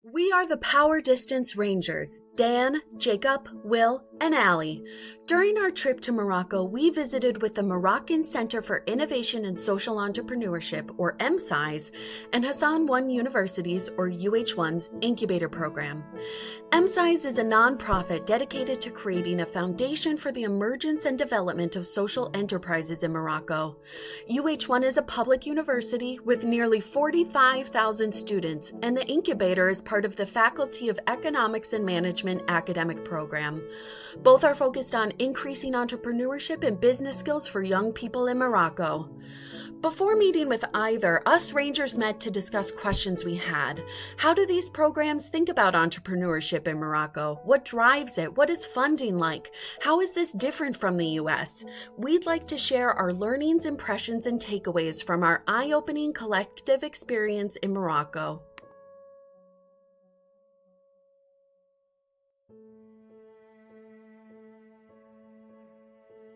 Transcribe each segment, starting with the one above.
We are the Power Distance Rangers, Dan, Jacob, Will, and Allie. During our trip to Morocco, we visited with the Moroccan Center for Innovation and Social Entrepreneurship, or MSIS, and Hassan I University's, or UH1's, incubator program. MSIS is a nonprofit dedicated to creating a foundation for the emergence and development of social enterprises in Morocco. UH1 is a public university with nearly 45,000 students, and the incubator is part of the Faculty of Economics and Management academic program. Both are focused on increasing entrepreneurship and business skills for young people in Morocco. Before meeting with either, us Rangers met to discuss questions we had. How do these programs think about entrepreneurship in Morocco? What drives it? What is funding like? How is this different from the US? We'd like to share our learnings, impressions, and takeaways from our eye-opening collective experience in Morocco.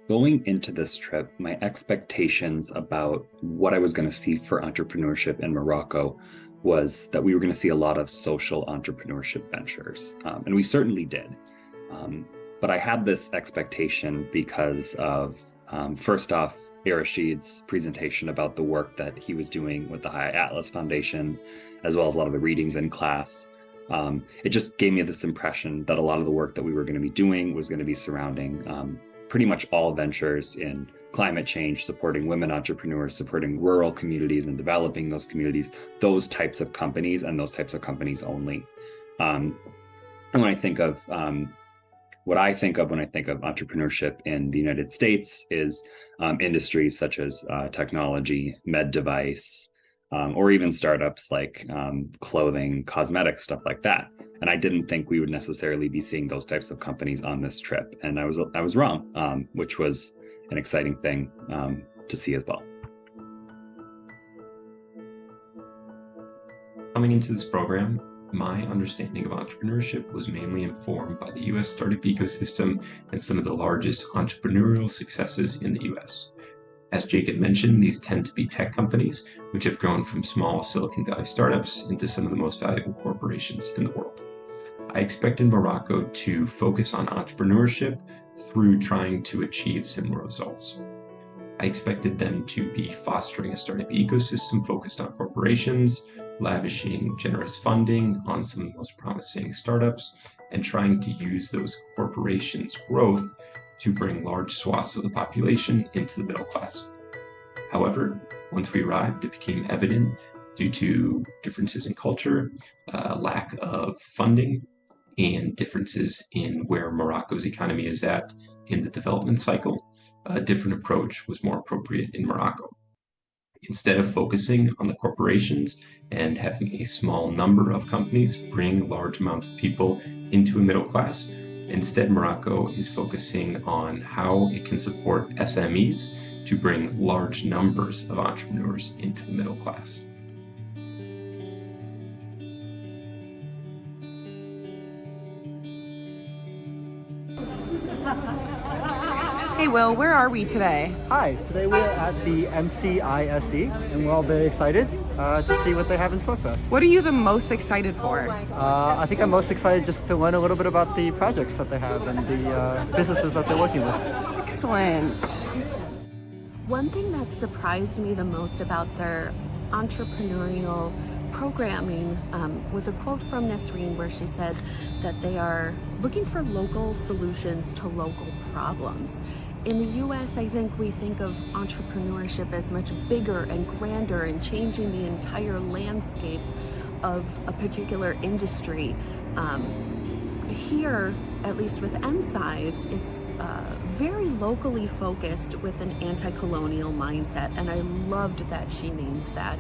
Going into this trip, my expectations about what I was going to see for entrepreneurship in Morocco was that we were going to see a lot of social entrepreneurship ventures, and we certainly did. But I had this expectation because of, first off, Arashid's presentation about the work that he was doing with the High Atlas Foundation, as well as a lot of the readings in class. It just gave me this impression that a lot of the work that we were going to be doing was going to be surrounding pretty much all ventures in climate change, supporting women entrepreneurs, supporting rural communities and developing those communities, those types of companies and those types of companies only. And when I think of what I think of when I think of entrepreneurship in the United States is industries such as technology, med device, or even startups like clothing, cosmetics, stuff like that. And I didn't think we would necessarily be seeing those types of companies on this trip. And I was wrong, which was an exciting thing to see as well. Coming into this program, my understanding of entrepreneurship was mainly informed by the US startup ecosystem and some of the largest entrepreneurial successes in the US. As Jacob mentioned, these tend to be tech companies, which have grown from small Silicon Valley startups into some of the most valuable corporations in the world. I expected Morocco to focus on entrepreneurship through trying to achieve similar results. I expected them to be fostering a startup ecosystem focused on corporations, lavishing generous funding on some of the most promising startups, and trying to use those corporations' growth to bring large swaths of the population into the middle class. However, once we arrived, it became evident due to differences in culture, lack of funding, and differences in where Morocco's economy is at in the development cycle, a different approach was more appropriate in Morocco. Instead of focusing on the corporations and having a small number of companies bring large amounts of people into a middle class, instead Morocco is focusing on how it can support SMEs to bring large numbers of entrepreneurs into the middle class. Hey Will, where are we today? Hi, today we're at the MCISE and we're all very excited to see what they have in store for us. What are you the most excited for? I think I'm most excited just to learn a little bit about the projects that they have and the businesses that they're working with. Excellent. One thing that surprised me the most about their entrepreneurial programming was a quote from Nasreen where she said that they are looking for local solutions to local problems. In the US, I think we think of entrepreneurship as much bigger and grander and changing the entire landscape of a particular industry. Here, at least with MSIS, it's very locally focused with an anti-colonial mindset, and I loved that she named that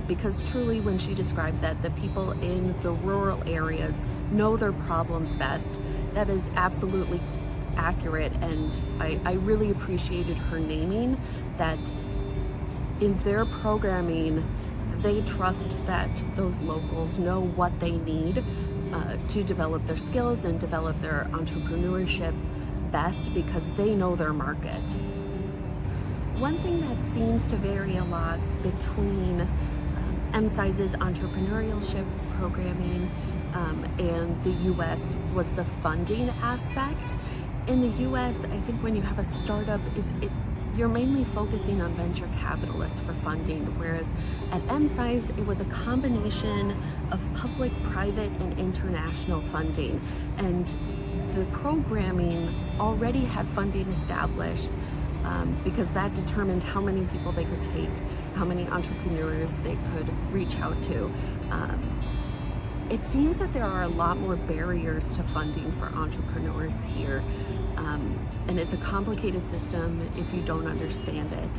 because truly when she described that the people in the rural areas know their problems best, that is absolutely accurate, and I really appreciated her naming that in their programming they trust that those locals know what they need to develop their skills and develop their entrepreneurship best because they know their market. One thing that seems to vary a lot between MSIS's entrepreneurship programming, and the US was the funding aspect. In the US, I think when you have a startup, you're mainly focusing on venture capitalists for funding, whereas at MSI's, it was a combination of public, private, and international funding. And the programming already had funding established because that determined how many people they could take, how many entrepreneurs they could reach out to. It seems that there are a lot more barriers to funding for entrepreneurs here. And it's a complicated system if you don't understand it.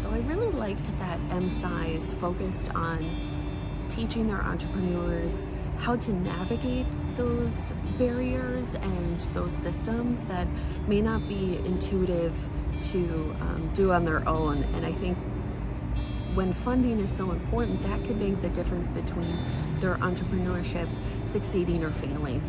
So I really liked that MSI's focused on teaching their entrepreneurs how to navigate those barriers and those systems that may not be intuitive to do on their own. And I think when funding is so important, that could make the difference between their entrepreneurship succeeding or failing.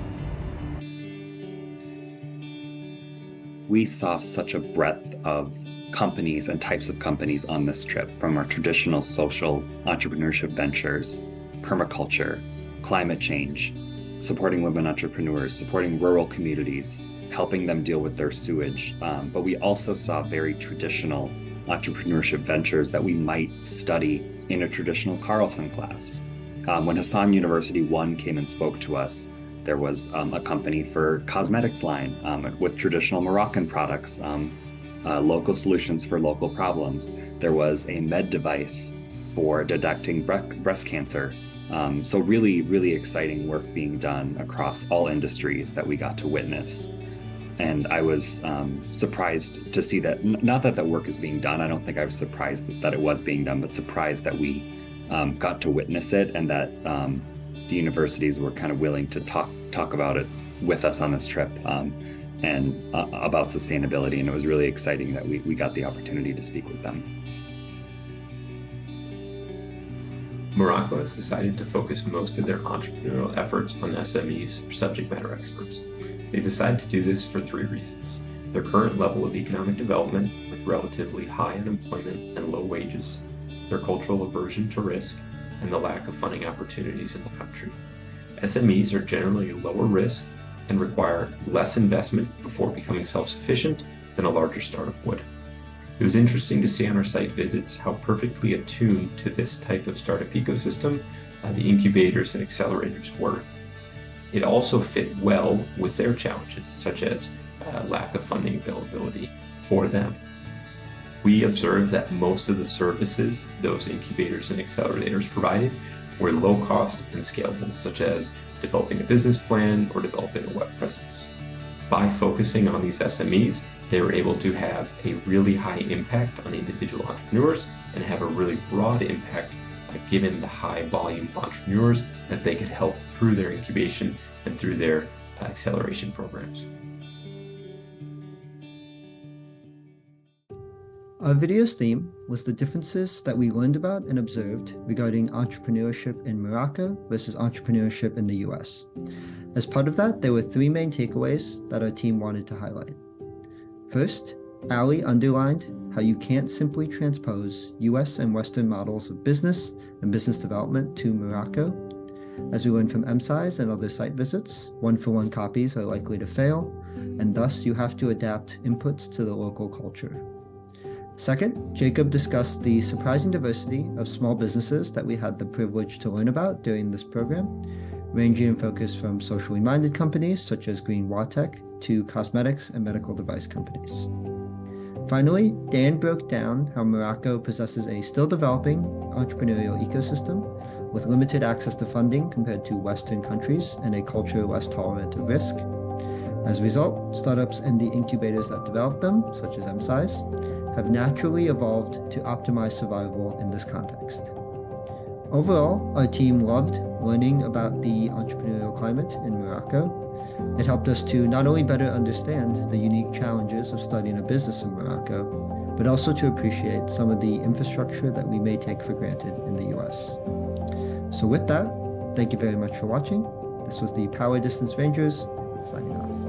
We saw such a breadth of companies and types of companies on this trip, from our traditional social entrepreneurship ventures, permaculture, climate change, supporting women entrepreneurs, supporting rural communities, helping them deal with their sewage. But we also saw very traditional entrepreneurship ventures that we might study in a traditional Carlson class. When Hassan University One came and spoke to us, there was a company for cosmetics line with traditional Moroccan products, local solutions for local problems. There was a med device for detecting breast cancer. So really, really exciting work being done across all industries that we got to witness. And I was surprised to see that, not that that work is being done, I don't think I was surprised that it was being done, but surprised that we got to witness it, and that the universities were kind of willing to talk about it with us on this trip, and about sustainability. And it was really exciting that we got the opportunity to speak with them. Morocco has decided to focus most of their entrepreneurial efforts on SMEs, or subject matter experts. They decided to do this for 3 reasons: their current level of economic development with relatively high unemployment and low wages, their cultural aversion to risk, and the lack of funding opportunities in the country. SMEs are generally lower risk and require less investment before becoming self-sufficient than a larger startup would. It was interesting to see on our site visits how perfectly attuned to this type of startup ecosystem the incubators and accelerators were. It also fit well with their challenges, such as lack of funding availability for them. We observed that most of the services those incubators and accelerators provided were low cost and scalable, such as developing a business plan or developing a web presence. By focusing on these SMEs, they were able to have a really high impact on individual entrepreneurs and have a really broad impact given the high volume of entrepreneurs that they could help through their incubation and through their acceleration programs. Our video's theme was the differences that we learned about and observed regarding entrepreneurship in Morocco versus entrepreneurship in the US. As part of that, there were 3 main takeaways that our team wanted to highlight. First, Allie underlined how you can't simply transpose US and Western models of business and business development to Morocco. As we learned from MSI's and other site visits, 1-for-1 copies are likely to fail, and thus you have to adapt inputs to the local culture. Second, Jacob discussed the surprising diversity of small businesses that we had the privilege to learn about during this program, ranging in focus from socially minded companies such as Green Watech to cosmetics and medical device companies. Finally, Dan broke down how Morocco possesses a still developing entrepreneurial ecosystem with limited access to funding compared to Western countries and a culture less tolerant of risk. As a result, startups and the incubators that develop them, such as MSI's, have naturally evolved to optimize survival in this context. Overall, our team loved learning about the entrepreneurial climate in Morocco. It helped us to not only better understand the unique challenges of starting a business in Morocco, but also to appreciate some of the infrastructure that we may take for granted in the US. So with that, thank you very much for watching. This was the Power Distance Rangers, signing off.